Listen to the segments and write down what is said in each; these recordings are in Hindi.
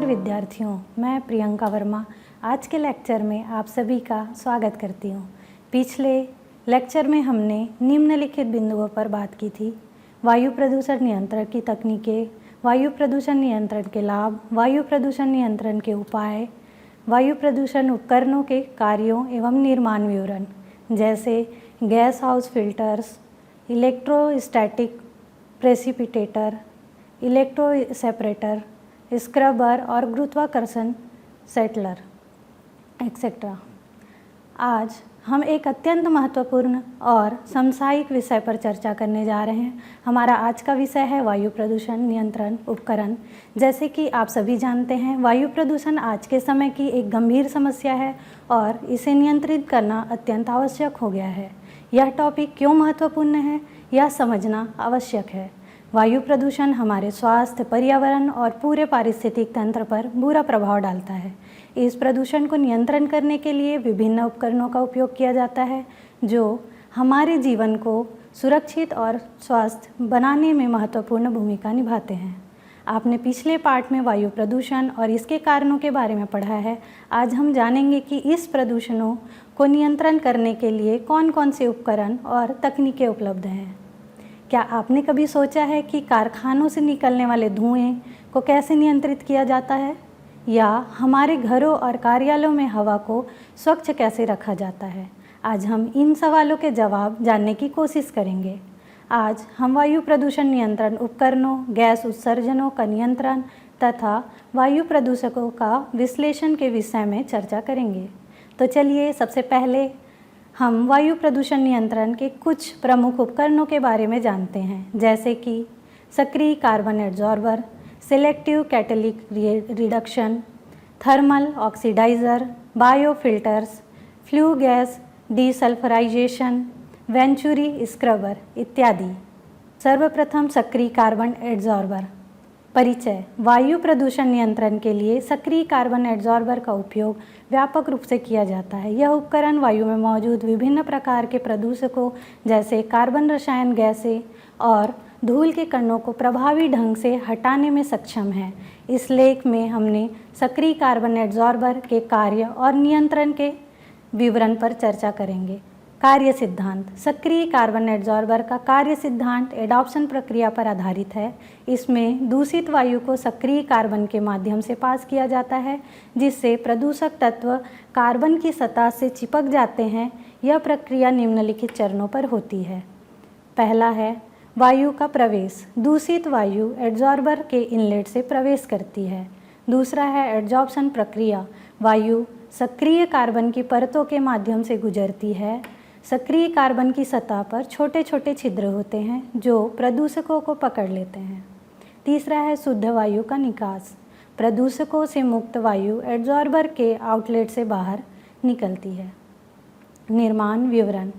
विद्यार्थियों, मैं प्रियंका वर्मा आज के लेक्चर में आप सभी का स्वागत करती हूँ। पिछले लेक्चर में हमने निम्नलिखित बिंदुओं पर बात की थी: वायु प्रदूषण नियंत्रण की तकनीकें, वायु प्रदूषण नियंत्रण के लाभ, वायु प्रदूषण नियंत्रण के उपाय, वायु प्रदूषण उपकरणों के कार्यों एवं निर्माण विवरण, जैसे gas house filters, electrostatic precipitator, electro separator, scrubber और गुरुत्वाकर्षण सेटलर एक्सेट्रा। आज हम एक अत्यंत महत्वपूर्ण और समसामयिक विषय पर चर्चा करने जा रहे हैं। हमारा आज का विषय है वायु प्रदूषण नियंत्रण उपकरण। जैसे कि आप सभी जानते हैं, वायु प्रदूषण आज के समय की एक गंभीर समस्या है और इसे नियंत्रित करना अत्यंत आवश्यक हो गया है। यह टॉपिक क्यों महत्वपूर्ण है, यह समझना आवश्यक है। वायु प्रदूषण हमारे स्वास्थ्य, पर्यावरण और पूरे पारिस्थितिक तंत्र पर बुरा प्रभाव डालता है। इस प्रदूषण को नियंत्रण करने के लिए विभिन्न उपकरणों का उपयोग किया जाता है जो हमारे जीवन को सुरक्षित और स्वस्थ बनाने में महत्वपूर्ण भूमिका निभाते हैं। आपने पिछले पार्ट में वायु प्रदूषण और इसके कारणों के बारे में पढ़ा है। आज हम जानेंगे कि इस प्रदूषणों को नियंत्रण करने के लिए कौन कौन से उपकरण और तकनीकें उपलब्ध हैं। क्या आपने कभी सोचा है कि कारखानों से निकलने वाले धुएं को कैसे नियंत्रित किया जाता है, या हमारे घरों और कार्यालयों में हवा को स्वच्छ कैसे रखा जाता है? आज हम इन सवालों के जवाब जानने की कोशिश करेंगे। आज हम वायु प्रदूषण नियंत्रण उपकरणों, गैस उत्सर्जनों का नियंत्रण तथा वायु प्रदूषकों का विश्लेषण के विषय में चर्चा करेंगे। तो चलिए, सबसे पहले हम वायु प्रदूषण नियंत्रण के कुछ प्रमुख उपकरणों के बारे में जानते हैं, जैसे कि सक्रिय carbon adsorber, selective कैटेलिक reduction, thermal oxidiser, biofilters, flue gas desulphurisation, venturi scrubber इत्यादि। सर्वप्रथम सक्रिय कार्बन एड्जॉर्बर। परिचय: वायु प्रदूषण नियंत्रण के लिए सक्रिय कार्बन एड्जॉर्बर का उपयोग व्यापक रूप से किया जाता है। यह उपकरण वायु में मौजूद विभिन्न प्रकार के प्रदूषकों जैसे कार्बन रसायन गैसें और धूल के कणों को प्रभावी ढंग से हटाने में सक्षम है। इस लेख में हमने सक्रिय कार्बन एड्जॉर्बर के कार्य और नियंत्रण के विवरण पर चर्चा करेंगे। कार्य सिद्धांत: सक्रिय कार्बन एड्जॉर्बर का कार्य सिद्धांत एडॉप्शन प्रक्रिया पर आधारित है। इसमें दूषित वायु को सक्रिय कार्बन के माध्यम से पास किया जाता है, जिससे प्रदूषक तत्व कार्बन की सतह से चिपक जाते हैं। यह प्रक्रिया निम्नलिखित चरणों पर होती है। पहला है वायु का प्रवेश। दूषित वायु एड्जॉर्बर के इनलेट से प्रवेश करती है। दूसरा है एड्जॉर्प्शन प्रक्रिया। वायु सक्रिय कार्बन की परतों के माध्यम से गुजरती है। सक्रिय कार्बन की सतह पर छोटे छोटे छिद्र होते हैं जो प्रदूषकों को पकड़ लेते हैं। तीसरा है शुद्ध वायु का निकास। प्रदूषकों से मुक्त वायु एड्जॉर्बर के आउटलेट से बाहर निकलती है। निर्माण विवरण: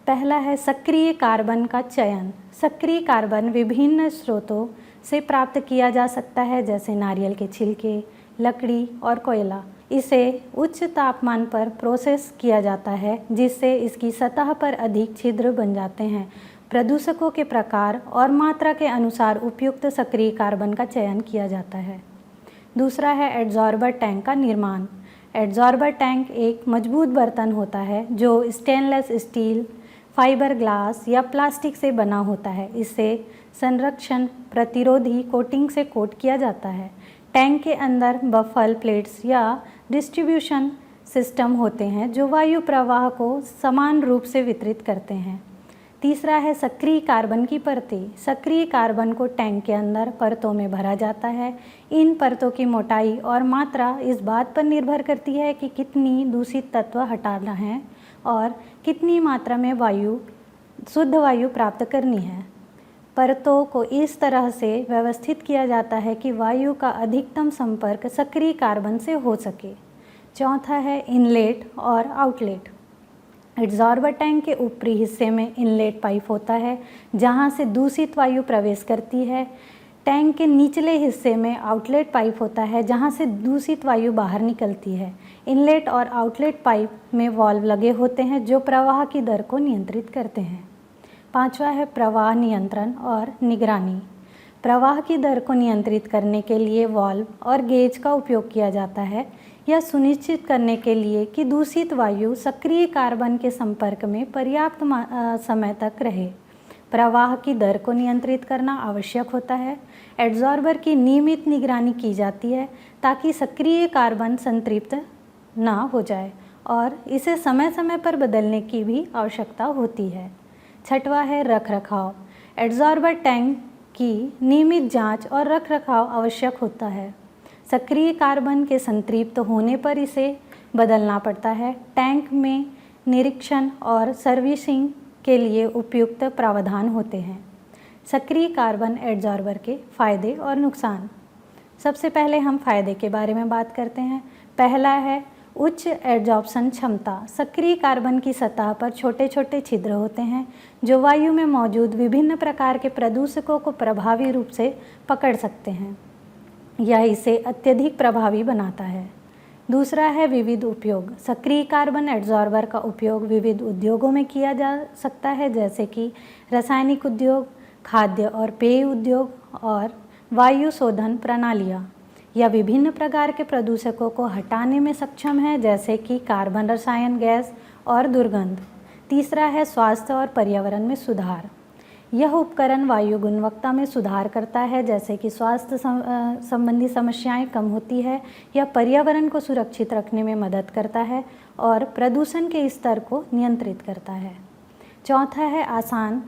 पहला है सक्रिय कार्बन का चयन। सक्रिय कार्बन विभिन्न स्रोतों से प्राप्त किया जा सकता है, जैसे नारियल के छिलके, लकड़ी और कोयला। इसे उच्च तापमान पर प्रोसेस किया जाता है, जिससे इसकी सतह पर अधिक छिद्र बन जाते हैं। प्रदूषकों के प्रकार और मात्रा के अनुसार उपयुक्त सक्रिय कार्बन का चयन किया जाता है। दूसरा है एड्जॉर्बर टैंक का निर्माण। एड्जॉर्बर टैंक एक मजबूत बर्तन होता है जो स्टेनलेस स्टील, फाइबर ग्लास या प्लास्टिक से बना होता है। इसे संरक्षण प्रतिरोधी कोटिंग से कोट किया जाता है। टैंक के अंदर बफल प्लेट्स या डिस्ट्रीब्यूशन सिस्टम होते हैं जो वायु प्रवाह को समान रूप से वितरित करते हैं। तीसरा है सक्रिय कार्बन की परतें। सक्रिय कार्बन को टैंक के अंदर परतों में भरा जाता है। इन परतों की मोटाई और मात्रा इस बात पर निर्भर करती है कि कितनी दूषित तत्व हटाना है और कितनी मात्रा में शुद्ध वायु प्राप्त करनी है। परतों को इस तरह से व्यवस्थित किया जाता है कि वायु का अधिकतम संपर्क सक्रिय कार्बन से हो सके। चौथा है इनलेट और आउटलेट। एड्जॉर्बर टैंक के ऊपरी हिस्से में इनलेट पाइप होता है, जहां से दूषित वायु प्रवेश करती है। टैंक के निचले हिस्से में आउटलेट पाइप होता है, जहां से दूषित वायु बाहर निकलती है। इनलेट और आउटलेट पाइप में वाल्व लगे होते हैं जो प्रवाह की दर को नियंत्रित करते हैं। पांचवा है प्रवाह नियंत्रण और निगरानी। प्रवाह की दर को नियंत्रित करने के लिए वाल्व और गेज का उपयोग किया जाता है, यह सुनिश्चित करने के लिए कि दूषित वायु सक्रिय कार्बन के संपर्क में पर्याप्त समय तक रहे। प्रवाह की दर को नियंत्रित करना आवश्यक होता है। एड्सॉर्बर की नियमित निगरानी की जाती है ताकि सक्रिय कार्बन संतृप्त ना हो जाए और इसे समय समय पर बदलने की भी आवश्यकता होती है। छठवां है रखरखाव। एड्सॉर्बर टैंक की नियमित जांच और रखरखाव आवश्यक होता है। सक्रिय कार्बन के संतृप्त होने पर इसे बदलना पड़ता है। टैंक में निरीक्षण और सर्विसिंग के लिए उपयुक्त प्रावधान होते हैं। सक्रिय कार्बन एड्सॉर्बर के फ़ायदे और नुकसान। सबसे पहले हम फ़ायदे के बारे में बात करते हैं। पहला है उच्च एड्सॉर्प्शन क्षमता। सक्रिय कार्बन की सतह पर छोटे छोटे छिद्र होते हैं जो वायु में मौजूद विभिन्न प्रकार के प्रदूषकों को प्रभावी रूप से पकड़ सकते हैं। यह इसे अत्यधिक प्रभावी बनाता है। दूसरा है विविध उपयोग। सक्रिय कार्बन एड्सॉर्बर का उपयोग विविध उद्योगों में किया जा सकता है, जैसे कि रासायनिक उद्योग, खाद्य और पेय उद्योग और वायु शोधन प्रणालियाँ। यह विभिन्न प्रकार के प्रदूषकों को हटाने में सक्षम है, जैसे कि कार्बन रसायन गैस और दुर्गंध। तीसरा है स्वास्थ्य और पर्यावरण में सुधार। यह उपकरण वायु गुणवत्ता में सुधार करता है, जैसे कि स्वास्थ्य संबंधी समस्याएं कम होती है। यह पर्यावरण को सुरक्षित रखने में मदद करता है और प्रदूषण के स्तर को नियंत्रित करता है। चौथा है आसान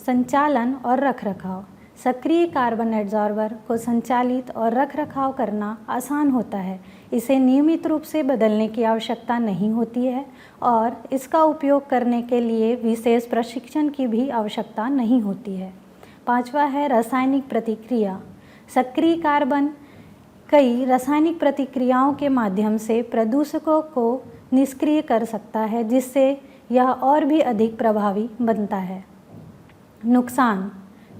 संचालन और रखरखाव। सक्रिय कार्बन एड्सॉर्बर को संचालित और रखरखाव करना आसान होता है। इसे नियमित रूप से बदलने की आवश्यकता नहीं होती है और इसका उपयोग करने के लिए विशेष प्रशिक्षण की भी आवश्यकता नहीं होती है। पांचवा है रासायनिक प्रतिक्रिया। सक्रिय कार्बन कई रासायनिक प्रतिक्रियाओं के माध्यम से प्रदूषकों को निष्क्रिय कर सकता है, जिससे यह और भी अधिक प्रभावी बनता है। नुकसान।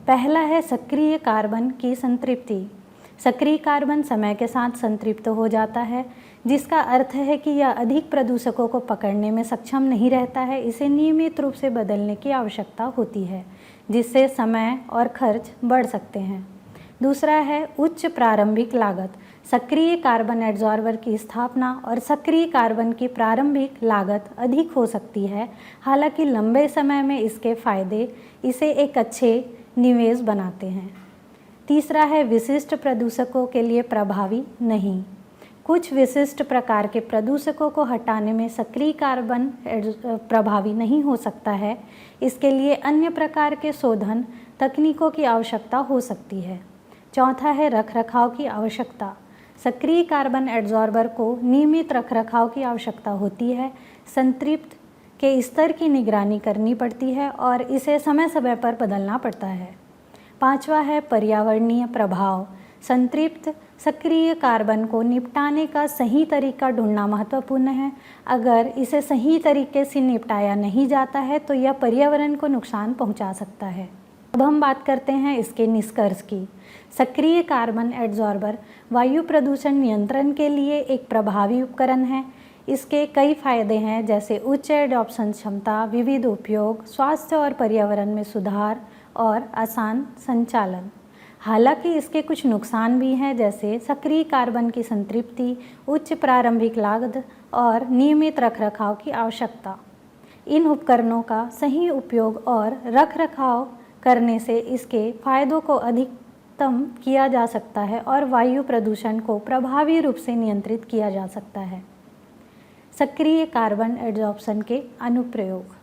पहला है सक्रिय कार्बन की संतृप्ति। सक्रिय कार्बन समय के साथ संतृप्त हो जाता है, जिसका अर्थ है कि यह अधिक प्रदूषकों को पकड़ने में सक्षम नहीं रहता है। इसे नियमित रूप से बदलने की आवश्यकता होती है, जिससे समय और खर्च बढ़ सकते हैं। दूसरा है उच्च प्रारंभिक लागत। सक्रिय कार्बन एड्सॉर्बर की स्थापना और सक्रिय कार्बन की प्रारंभिक लागत अधिक हो सकती है। हालांकि लंबे समय में इसके फायदे इसे एक अच्छे निवेश बनाते हैं। तीसरा है विशिष्ट प्रदूषकों के लिए प्रभावी नहीं। कुछ विशिष्ट प्रकार के प्रदूषकों को हटाने में सक्रिय कार्बन प्रभावी नहीं हो सकता है। इसके लिए अन्य प्रकार के शोधन तकनीकों की आवश्यकता हो सकती है। चौथा है रखरखाव की आवश्यकता। सक्रिय कार्बन एड्सॉर्बर को नियमित रखरखाव की आवश्यकता होती है। संतृप्त के स्तर की निगरानी करनी पड़ती है और इसे समय समय पर बदलना पड़ता है। पांचवा है पर्यावरणीय प्रभाव। संतृप्त सक्रिय कार्बन को निपटाने का सही तरीका ढूंढना महत्वपूर्ण है। अगर इसे सही तरीके से निपटाया नहीं जाता है तो यह पर्यावरण को नुकसान पहुंचा सकता है। अब हम बात करते हैं इसके निष्कर्ष की। सक्रिय कार्बन एड्सॉर्बर वायु प्रदूषण नियंत्रण के लिए एक प्रभावी उपकरण है। इसके कई फायदे हैं, जैसे उच्च एडॉप्शन क्षमता, विविध उपयोग, स्वास्थ्य और पर्यावरण में सुधार और आसान संचालन। हालांकि इसके कुछ नुकसान भी हैं, जैसे सक्रिय कार्बन की संतृप्ति, उच्च प्रारंभिक लागत और नियमित रखरखाव की आवश्यकता। इन उपकरणों का सही उपयोग और रखरखाव करने से इसके फायदों को अधिकतम किया जा सकता है और वायु प्रदूषण को प्रभावी रूप से नियंत्रित किया जा सकता है। सक्रिय कार्बन एड्सॉर्प्शन के अनुप्रयोग।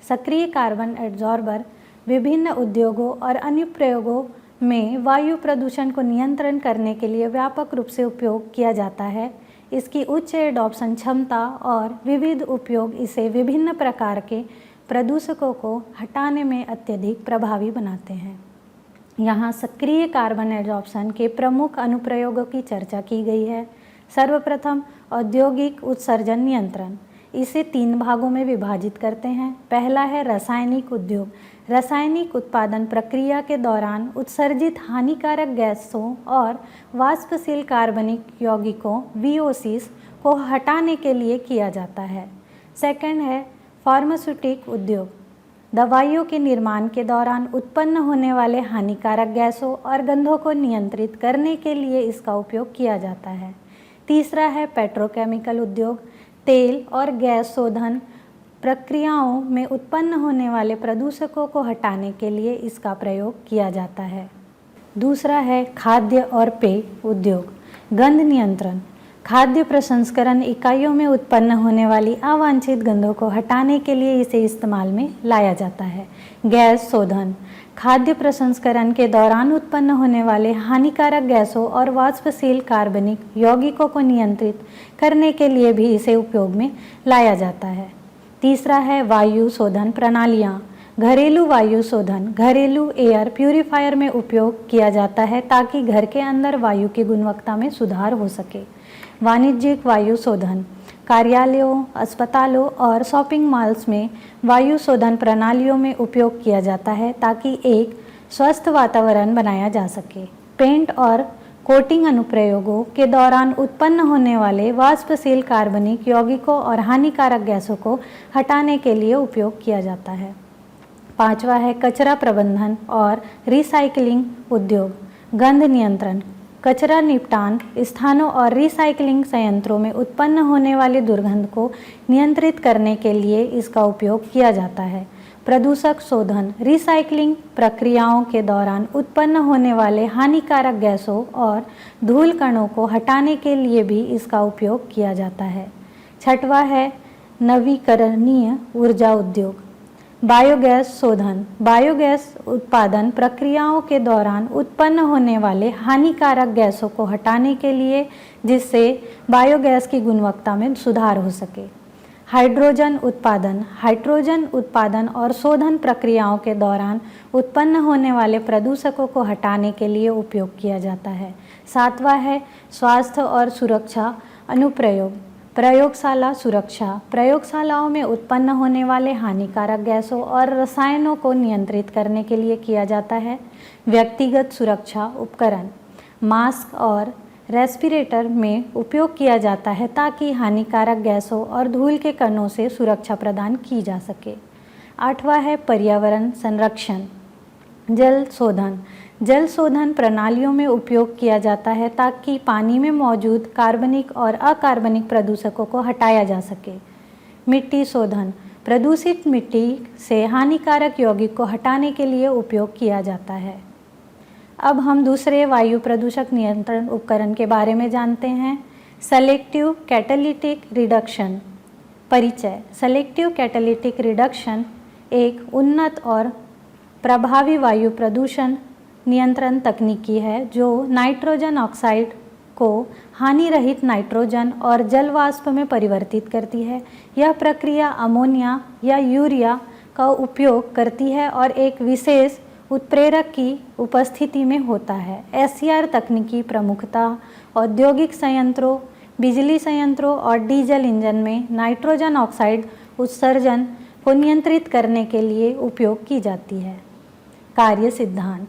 सक्रिय कार्बन एड्सॉर्बर विभिन्न उद्योगों और अनुप्रयोगों में वायु प्रदूषण को नियंत्रण करने के लिए व्यापक रूप से उपयोग किया जाता है। इसकी उच्च एडॉप्शन क्षमता और विविध उपयोग इसे विभिन्न प्रकार के प्रदूषकों को हटाने में अत्यधिक प्रभावी बनाते हैं। यहाँ सक्रिय कार्बन एडॉप्शन के प्रमुख अनुप्रयोगों की चर्चा की गई है। सर्वप्रथम औद्योगिक उत्सर्जन नियंत्रण। इसे 3 भागों में विभाजित करते हैं। पहला है रासायनिक उद्योग। रासायनिक उत्पादन प्रक्रिया के दौरान उत्सर्जित हानिकारक गैसों और वाष्पशील कार्बनिक यौगिकों VOCs को हटाने के लिए किया जाता है। सेकंड है फार्मास्यूटिक उद्योग। दवाइयों के निर्माण के दौरान उत्पन्न होने वाले हानिकारक गैसों और गंधों को नियंत्रित करने के लिए इसका उपयोग किया जाता है। तीसरा है पेट्रोकेमिकल उद्योग। तेल और गैस शोधन प्रक्रियाओं में उत्पन्न होने वाले प्रदूषकों को हटाने के लिए इसका प्रयोग किया जाता है। दूसरा है खाद्य और पेय उद्योग। गंध नियंत्रण। खाद्य प्रसंस्करण इकाइयों में उत्पन्न होने वाली अवांछित गंधों को हटाने के लिए इसे इस्तेमाल में लाया जाता है। गैस शोधन। खाद्य प्रसंस्करण के दौरान उत्पन्न होने वाले हानिकारक गैसों और वाष्पशील कार्बनिक यौगिकों को नियंत्रित करने के लिए भी इसे उपयोग में लाया जाता है। तीसरा है वायु शोधन प्रणालियाँ। घरेलू वायु शोधन घरेलू एयर प्यूरीफायर में उपयोग किया जाता है ताकि घर के अंदर वायु की गुणवत्ता में सुधार हो सके। वाणिज्यिक वायु शोधन कार्यालयों, अस्पतालों और शॉपिंग मॉल्स में वायु शोधन प्रणालियों में उपयोग किया जाता है ताकि एक स्वस्थ वातावरण बनाया जा सके। पेंट और कोटिंग अनुप्रयोगों के दौरान उत्पन्न होने वाले वाष्पशील कार्बनिक यौगिकों और हानिकारक गैसों को हटाने के लिए उपयोग किया जाता है। पांचवा है कचरा प्रबंधन और रिसाइकलिंग उद्योग। गंध नियंत्रण। कचरा निपटान स्थानों और रिसाइकलिंग संयंत्रों में उत्पन्न होने वाली दुर्गंध को नियंत्रित करने के लिए इसका उपयोग किया जाता है। प्रदूषक शोधन रिसाइकलिंग प्रक्रियाओं के दौरान उत्पन्न होने वाले हानिकारक गैसों और धूल कणों को हटाने के लिए भी इसका उपयोग किया जाता है। छठवां है नवीकरणीय ऊर्जा उद्योग। बायोगैस शोधन बायोगैस उत्पादन प्रक्रियाओं के दौरान उत्पन्न होने वाले हानिकारक गैसों को हटाने के लिए, जिससे बायोगैस की गुणवत्ता में सुधार हो सके। हाइड्रोजन उत्पादन और शोधन प्रक्रियाओं के दौरान उत्पन्न होने वाले प्रदूषकों को हटाने के लिए उपयोग किया जाता है। सातवां है स्वास्थ्य और सुरक्षा अनुप्रयोग। प्रयोगशाला सुरक्षा प्रयोगशालाओं में उत्पन्न होने वाले हानिकारक गैसों और रसायनों को नियंत्रित करने के लिए किया जाता है। व्यक्तिगत सुरक्षा उपकरण मास्क और रेस्पिरेटर में उपयोग किया जाता है ताकि हानिकारक गैसों और धूल के कणों से सुरक्षा प्रदान की जा सके। आठवां है पर्यावरण संरक्षण। जल शोधन प्रणालियों में उपयोग किया जाता है ताकि पानी में मौजूद कार्बनिक और अकार्बनिक प्रदूषकों को हटाया जा सके। मिट्टी शोधन प्रदूषित मिट्टी से हानिकारक यौगिक को हटाने के लिए उपयोग किया जाता है। अब हम दूसरे वायु प्रदूषक नियंत्रण उपकरण के बारे में जानते हैं। Selective catalytic reduction. परिचय। सेलेक्टिव कैटालिटिक रिडक्शन एक उन्नत और प्रभावी वायु प्रदूषण नियंत्रण तकनीकी है जो नाइट्रोजन ऑक्साइड को हानि रहित नाइट्रोजन और जल वाष्प में परिवर्तित करती है। यह प्रक्रिया अमोनिया या यूरिया का उपयोग करती है और एक विशेष उत्प्रेरक की उपस्थिति में होता है। एससीआर तकनीकी प्रमुखतः औद्योगिक संयंत्रों, बिजली संयंत्रों और डीजल इंजन में नाइट्रोजन ऑक्साइड उत्सर्जन को नियंत्रित करने के लिए उपयोग की जाती है। कार्य सिद्धांत।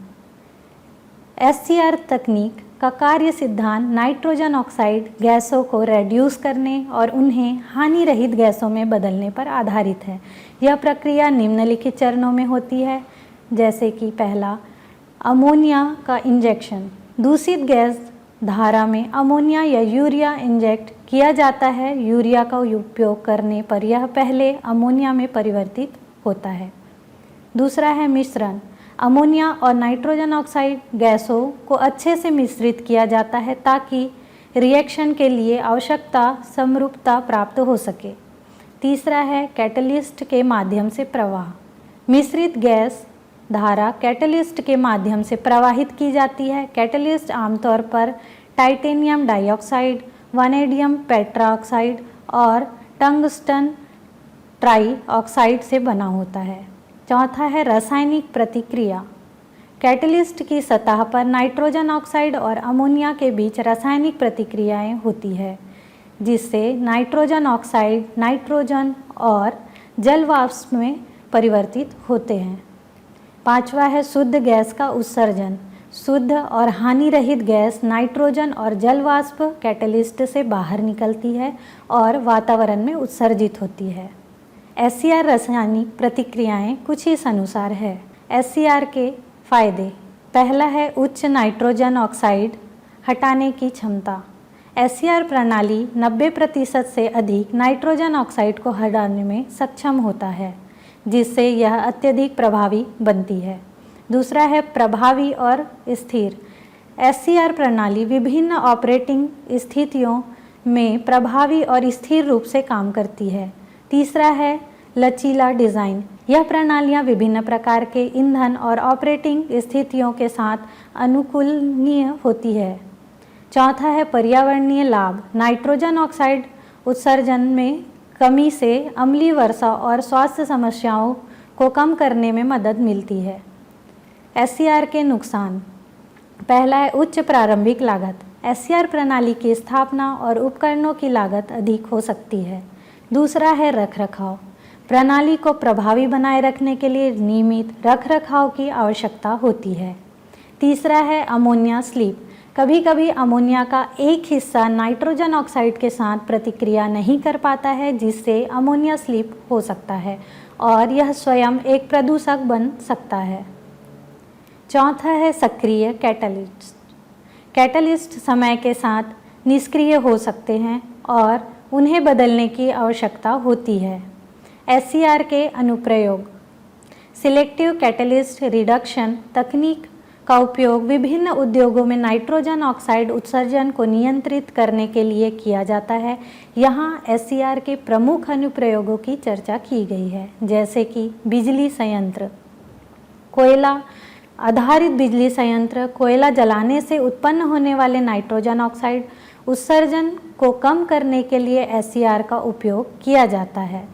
एससीआर तकनीक का कार्य सिद्धांत नाइट्रोजन ऑक्साइड गैसों को रेड्यूस करने और उन्हें हानि रहित गैसों में बदलने पर आधारित है। यह प्रक्रिया निम्नलिखित चरणों में होती है, जैसे कि पहला अमोनिया का इंजेक्शन। दूषित गैस धारा में अमोनिया या यूरिया इंजेक्ट किया जाता है। यूरिया का उपयोग करने पर यह पहले अमोनिया में परिवर्तित होता है। दूसरा है मिश्रण। अमोनिया और नाइट्रोजन ऑक्साइड गैसों को अच्छे से मिश्रित किया जाता है ताकि रिएक्शन के लिए आवश्यकता समरूपता प्राप्त हो सके। तीसरा है कैटलिस्ट के माध्यम से प्रवाह। मिश्रित गैस धारा कैटलिस्ट के माध्यम से प्रवाहित की जाती है। कैटलिस्ट आमतौर पर टाइटेनियम डाइऑक्साइड, वैनेडियम पेट्राऑक्साइड और टंगस्टन ट्राइऑक्साइड से बना होता है। चौथा है रासायनिक प्रतिक्रिया। कैटलिस्ट की सतह पर नाइट्रोजन ऑक्साइड और अमोनिया के बीच रासायनिक प्रतिक्रियाएं होती है, जिससे नाइट्रोजन ऑक्साइड नाइट्रोजन और जल वाष्प में परिवर्तित होते हैं। पांचवा है शुद्ध गैस का उत्सर्जन। शुद्ध और हानि रहित गैस नाइट्रोजन और जल वाष्प कैटलिस्ट से बाहर निकलती है और वातावरण में उत्सर्जित होती है। SCR रासायनिक प्रतिक्रियाएं कुछ इस अनुसार है। SCR के फायदे, पहला है उच्च नाइट्रोजन ऑक्साइड हटाने की क्षमता। SCR प्रणाली 90% से अधिक नाइट्रोजन ऑक्साइड को हटाने में सक्षम होता है, जिससे यह अत्यधिक प्रभावी बनती है। दूसरा है प्रभावी और स्थिर। SCR प्रणाली विभिन्न ऑपरेटिंग स्थितियों में प्रभावी और स्थिर रूप से काम करती है। तीसरा है लचीला डिज़ाइन। यह प्रणालियाँ विभिन्न प्रकार के ईंधन और ऑपरेटिंग स्थितियों के साथ अनुकूलनीय होती है। चौथा है पर्यावरणीय लाभ। नाइट्रोजन ऑक्साइड उत्सर्जन में कमी से अम्लीय वर्षा और स्वास्थ्य समस्याओं को कम करने में मदद मिलती है। SCR के नुकसान, पहला है उच्च प्रारंभिक लागत। SCR प्रणाली की स्थापना और उपकरणों की लागत अधिक हो सकती है। दूसरा है रखरखाव। प्रणाली को प्रभावी बनाए रखने के लिए नियमित रखरखाव की आवश्यकता होती है। तीसरा है अमोनिया स्लीप। कभी कभी अमोनिया का एक हिस्सा नाइट्रोजन ऑक्साइड के साथ प्रतिक्रिया नहीं कर पाता है, जिससे अमोनिया स्लीप हो सकता है और यह स्वयं एक प्रदूषक बन सकता है। चौथा है सक्रिय कैटलिस्ट। कैटलिस्ट समय के साथ निष्क्रिय हो सकते हैं और उन्हें बदलने की आवश्यकता होती है। SCR के अनुप्रयोग, सिलेक्टिव कैटलिस्ट रिडक्शन तकनीक का उपयोग विभिन्न उद्योगों में नाइट्रोजन ऑक्साइड उत्सर्जन को नियंत्रित करने के लिए किया जाता है। यहाँ SCR के प्रमुख अनुप्रयोगों की चर्चा की गई है, जैसे कि बिजली संयंत्र, कोयला आधारित बिजली संयंत्र। कोयला जलाने से उत्पन्न होने वाले नाइट्रोजन ऑक्साइड उत्सर्जन को कम करने के लिए SCR का उपयोग किया जाता है।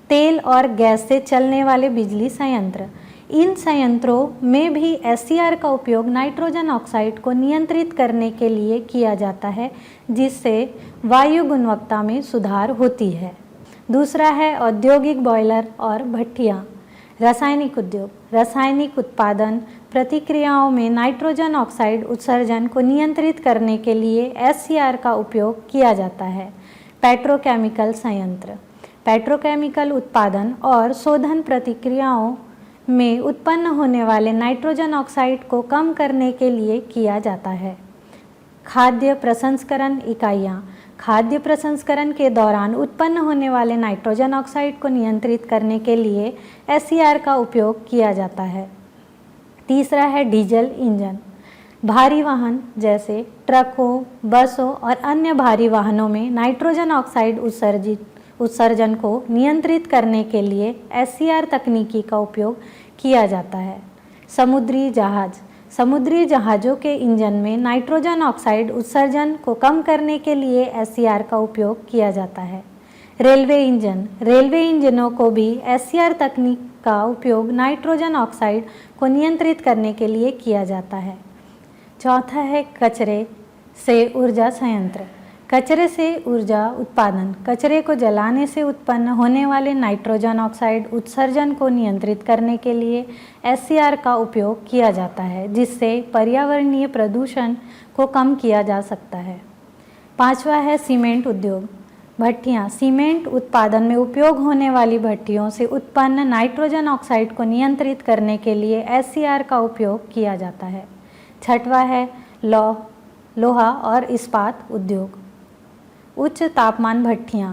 तेल और गैस से चलने वाले बिजली संयंत्र, इन संयंत्रों में भी SCR का उपयोग नाइट्रोजन ऑक्साइड को नियंत्रित करने के लिए किया जाता है, जिससे वायु गुणवत्ता में सुधार होती है। दूसरा है औद्योगिक बॉयलर और भट्टियाँ। रासायनिक उद्योग, रासायनिक उत्पादन प्रतिक्रियाओं में नाइट्रोजन ऑक्साइड उत्सर्जन को नियंत्रित करने के लिए SCR का उपयोग किया जाता है। पेट्रोकेमिकल संयंत्र, पेट्रोकेमिकल उत्पादन और शोधन प्रतिक्रियाओं में उत्पन्न होने वाले नाइट्रोजन ऑक्साइड को कम करने के लिए किया जाता है। खाद्य प्रसंस्करण इकाइयाँ, खाद्य प्रसंस्करण के दौरान उत्पन्न होने वाले नाइट्रोजन ऑक्साइड को नियंत्रित करने के लिए SCR का उपयोग किया जाता है। तीसरा है डीजल इंजन। भारी वाहन जैसे ट्रकों, बसों और अन्य भारी वाहनों में नाइट्रोजन ऑक्साइड उत्सर्जन को नियंत्रित करने के लिए SCR तकनीकी का उपयोग किया जाता है। समुद्री जहाज, समुद्री जहाज़ों के इंजन में नाइट्रोजन ऑक्साइड उत्सर्जन को कम करने के लिए SCR का उपयोग किया जाता है। रेलवे इंजन, रेलवे इंजनों को भी SCR तकनीक का उपयोग नाइट्रोजन ऑक्साइड को नियंत्रित करने के लिए किया जाता है। चौथा है कचरे से ऊर्जा संयंत्र। कचरे से ऊर्जा उत्पादन, कचरे को जलाने से उत्पन्न होने वाले नाइट्रोजन ऑक्साइड उत्सर्जन को नियंत्रित करने के लिए SCR का उपयोग किया जाता है, जिससे पर्यावरणीय प्रदूषण को कम किया जा सकता है। पांचवा है सीमेंट उद्योग। भट्टियाँ, सीमेंट उत्पादन में उपयोग होने वाली भट्टियों से उत्पन्न नाइट्रोजन ऑक्साइड को नियंत्रित करने के लिए SCR का उपयोग किया जाता है। छठवा है लोहा और इस्पात उद्योग। उच्च तापमान भट्टियाँ,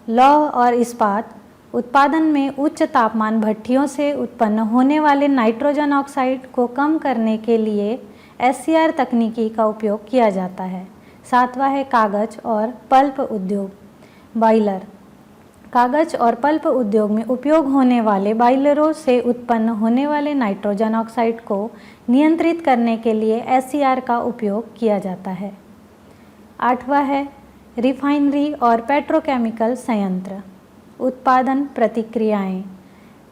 लौह और इस्पात उत्पादन में उच्च तापमान भट्टियों से उत्पन्न होने वाले नाइट्रोजन ऑक्साइड को कम करने के लिए SCR तकनीकी का उपयोग किया जाता है। सातवां है कागज और पल्प उद्योग। बॉयलर, कागज और पल्प उद्योग में उपयोग होने वाले बॉयलरों से उत्पन्न होने वाले नाइट्रोजन ऑक्साइड को नियंत्रित करने के लिए SCR का उपयोग किया जाता है। आठवां है रिफाइनरी और पेट्रोकेमिकल संयंत्र। उत्पादन प्रतिक्रियाएं,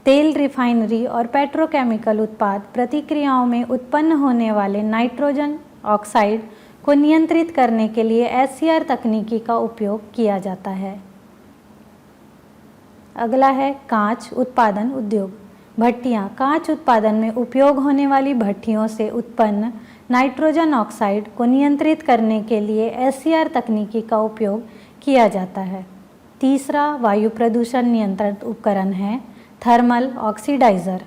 तेल रिफाइनरी और पेट्रोकेमिकल उत्पाद प्रतिक्रियाओं में उत्पन्न होने वाले नाइट्रोजन ऑक्साइड को नियंत्रित करने के लिए SCR तकनीकी का उपयोग किया जाता है। अगला है कांच उत्पादन उद्योग। भट्टियाँ, कांच उत्पादन में उपयोग होने वाली भट्टियों से उत्पन्न नाइट्रोजन ऑक्साइड को नियंत्रित करने के लिए SCR तकनीकी का उपयोग किया जाता है। तीसरा वायु प्रदूषण नियंत्रण उपकरण है थर्मल ऑक्सीडाइज़र।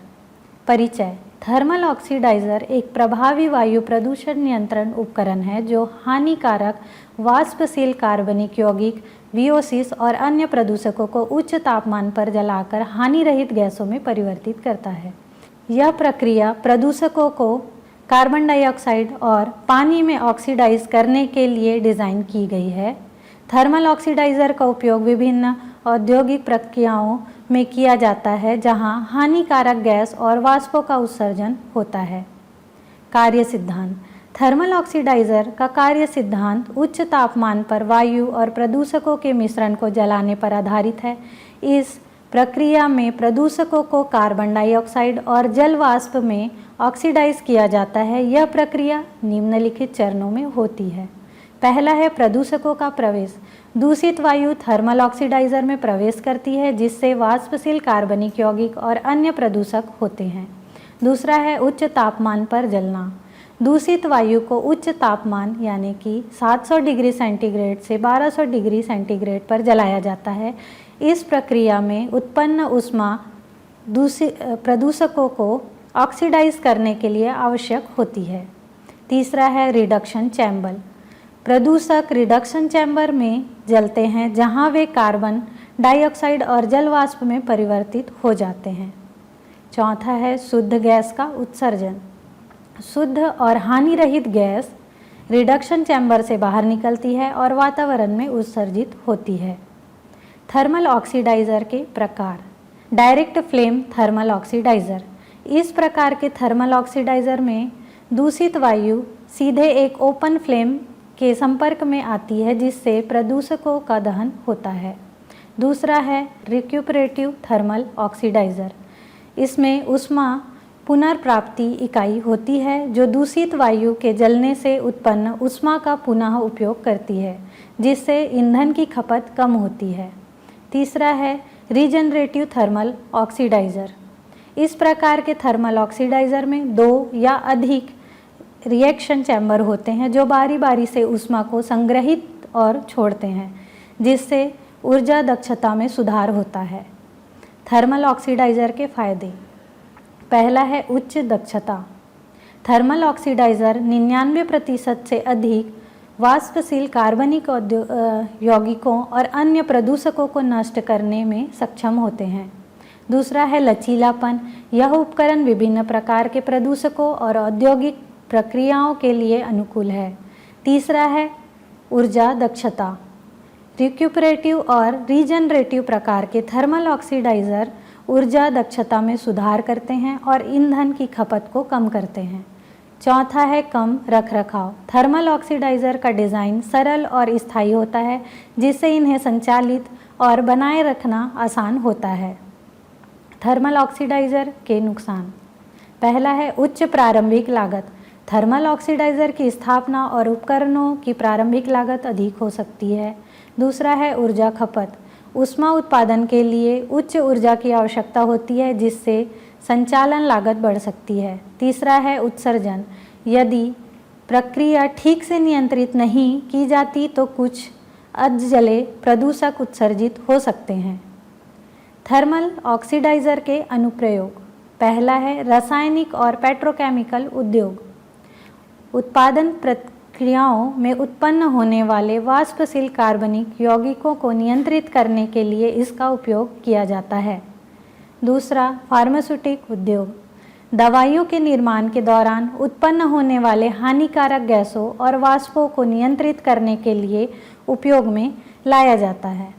परिचय। थर्मल ऑक्सीडाइज़र एक प्रभावी वायु प्रदूषण नियंत्रण उपकरण है जो हानिकारक वाष्पशील कार्बनिक यौगिक VOCs और अन्य प्रदूषकों को उच्च तापमान पर जलाकर हानि रहित गैसों में परिवर्तित करता है। यह प्रक्रिया प्रदूषकों को कार्बन डाइऑक्साइड और पानी में ऑक्सीडाइज करने के लिए डिज़ाइन की गई है। थर्मल ऑक्सीडाइज़र का उपयोग विभिन्न औद्योगिक प्रक्रियाओं में किया जाता है जहां हानिकारक गैस और वाष्पों का उत्सर्जन होता है। कार्य सिद्धांत। थर्मल ऑक्सीडाइज़र का कार्य सिद्धांत उच्च तापमान पर वायु और प्रदूषकों के मिश्रण को जलाने पर आधारित है। इस प्रक्रिया में प्रदूषकों को कार्बन डाइऑक्साइड और जल वाष्प में ऑक्सीडाइज किया जाता है। यह प्रक्रिया निम्नलिखित चरणों में होती है। पहला है प्रदूषकों का प्रवेश। दूषित वायु थर्मल ऑक्सीडाइज़र में प्रवेश करती है जिससे वाष्पशील कार्बनिक यौगिक और अन्य प्रदूषक होते हैं। दूसरा है उच्च तापमान पर जलना। दूषित वायु को उच्च तापमान यानी कि 700 डिग्री सेंटीग्रेड से 1200 डिग्री सेंटीग्रेड पर जलाया जाता है। इस प्रक्रिया में उत्पन्न ऊष्मा प्रदूषकों को ऑक्सीडाइज करने के लिए आवश्यक होती है। तीसरा है रिडक्शन चैम्बर। प्रदूषक रिडक्शन चैम्बर में जलते हैं जहां वे कार्बन डाइऑक्साइड और जल वाष्प में परिवर्तित हो जाते हैं। चौथा है शुद्ध गैस का उत्सर्जन। शुद्ध और हानि रहित गैस रिडक्शन चैम्बर से बाहर निकलती है और वातावरण में उत्सर्जित होती है। थर्मल ऑक्सीडाइज़र के प्रकार। Direct flame thermal oxidiser. इस प्रकार के थर्मल ऑक्सीडाइज़र में दूषित वायु सीधे एक ओपन फ्लेम के संपर्क में आती है जिससे प्रदूषकों का दहन होता है। दूसरा है रिक्यूपरेटिव थर्मल ऑक्सीडाइज़र। इसमें ऊष्मा पुनर्प्राप्ति इकाई होती है जो दूषित वायु के जलने से उत्पन्न ऊष्मा का पुनः उपयोग करती है जिससे ईंधन की खपत कम होती है। तीसरा है रीजनरेटिव थर्मल ऑक्सीडाइज़र। इस प्रकार के थर्मल ऑक्सीडाइज़र में 2 या अधिक रिएक्शन चैम्बर होते हैं जो बारी बारी से ऊष्मा को संग्रहित और छोड़ते हैं जिससे ऊर्जा दक्षता में सुधार होता है। थर्मल ऑक्सीडाइज़र के फायदे। पहला है उच्च दक्षता। थर्मल ऑक्सीडाइज़र 99% से अधिक वाष्पशील कार्बनिक यौगिकों और अन्य प्रदूषकों को नष्ट करने में सक्षम होते हैं। दूसरा है लचीलापन। यह उपकरण विभिन्न प्रकार के प्रदूषकों और औद्योगिक प्रक्रियाओं के लिए अनुकूल है। तीसरा है ऊर्जा दक्षता। रिक्यूपरेटिव और रीजनरेटिव प्रकार के थर्मल ऑक्सीडाइज़र ऊर्जा दक्षता में सुधार करते हैं और ईंधन की खपत को कम करते हैं। चौथा है कम रखरखाव। थर्मल ऑक्सीडाइज़र का डिज़ाइन सरल और स्थायी होता है जिससे इन्हें संचालित और बनाए रखना आसान होता है। थर्मल ऑक्सीडाइज़र के नुकसान। पहला है उच्च प्रारंभिक लागत। थर्मल ऑक्सीडाइज़र की स्थापना और उपकरणों की प्रारंभिक लागत अधिक हो सकती है। दूसरा है ऊर्जा खपत। ऊष्मा उत्पादन के लिए उच्च ऊर्जा की आवश्यकता होती है जिससे संचालन लागत बढ़ सकती है। तीसरा है उत्सर्जन। यदि प्रक्रिया ठीक से नियंत्रित नहीं की जाती तो कुछ अधजले प्रदूषक उत्सर्जित हो सकते हैं। थर्मल ऑक्सीडाइज़र के अनुप्रयोग। पहला है रासायनिक और पेट्रोकेमिकल उद्योग। उत्पादन प्रक्रियाओं में उत्पन्न होने वाले वाष्पशील कार्बनिक यौगिकों को नियंत्रित करने के लिए इसका उपयोग किया जाता है। दूसरा फार्मास्यूटिक उद्योग। दवाइयों के निर्माण के दौरान उत्पन्न होने वाले हानिकारक गैसों और वाष्पों को नियंत्रित करने के लिए उपयोग में लाया जाता है।